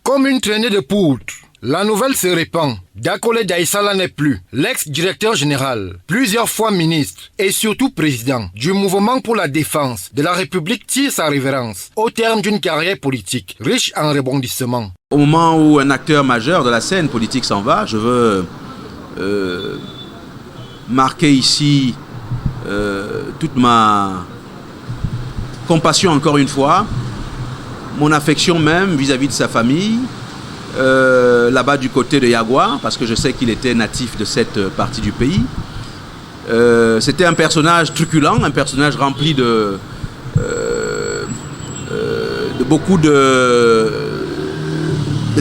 Comme une traînée de poudre, la nouvelle se répand. Dakole Daïsala n'est plus l'ex-directeur général, plusieurs fois ministre et surtout président du mouvement pour la défense de la République tire sa révérence au terme d'une carrière politique riche en rebondissements. Au moment où un acteur majeur de la scène politique s'en va, je veux marquer ici toute ma compassion encore une fois, mon affection même vis-à-vis de sa famille, là-bas du côté de Yagua, parce que je sais qu'il était natif de cette partie du pays. C'était un personnage truculent, un personnage rempli de beaucoup de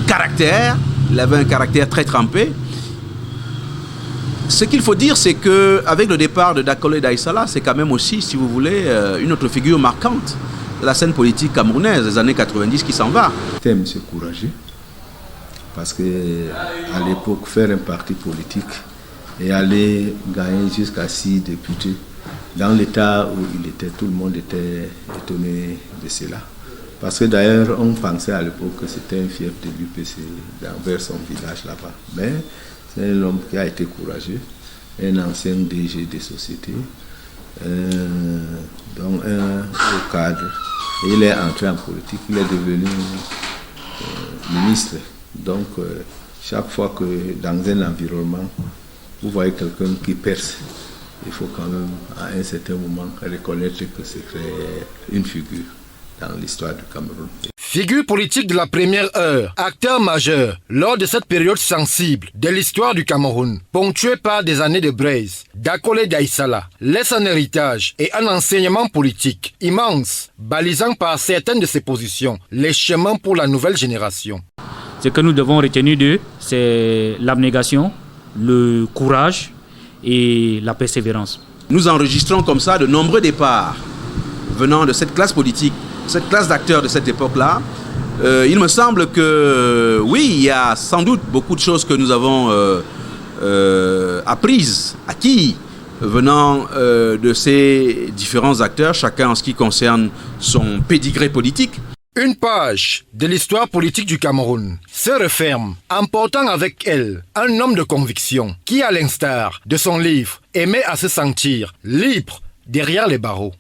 caractère. Il avait un caractère très trempé. Ce qu'il faut dire, c'est qu'avec le départ de Dakole Daïsala, c'est quand même aussi, si vous voulez, une autre figure marquante de la scène politique camerounaise des années 90 qui s'en va. C'était un monsieur courageux, parce qu'à l'époque, faire un parti politique et aller gagner jusqu'à 6 députés, dans l'état où il était, tout le monde était étonné de cela. Parce que d'ailleurs, on pensait à l'époque que c'était un fief de l'UPC vers son village là-bas. Mais c'est un homme qui a été courageux, un ancien DG des sociétés, donc un haut cadre. Et il est entré en politique, il est devenu ministre. Donc, chaque fois que dans un environnement, vous voyez quelqu'un qui perce, il faut quand même, à un certain moment, reconnaître que c'est une figure dans l'histoire du Cameroun. Figure politique de la première heure, acteur majeur lors de cette période sensible de l'histoire du Cameroun, ponctuée par des années de braise, Dakole Daïsala laisse un héritage et un enseignement politique immense, balisant par certaines de ses positions les chemins pour la nouvelle génération. Ce que nous devons retenir d'eux, c'est l'abnégation, le courage et la persévérance. Nous enregistrons comme ça de nombreux départs venant de cette classe politique, cette classe d'acteurs de cette époque-là. Il me semble que, oui, il y a sans doute beaucoup de choses que nous avons acquis venant de ces différents acteurs, chacun en ce qui concerne son pédigré politique. Une page de l'histoire politique du Cameroun se referme, emportant avec elle un homme de conviction qui, à l'instar de son livre, aimait à se sentir libre derrière les barreaux.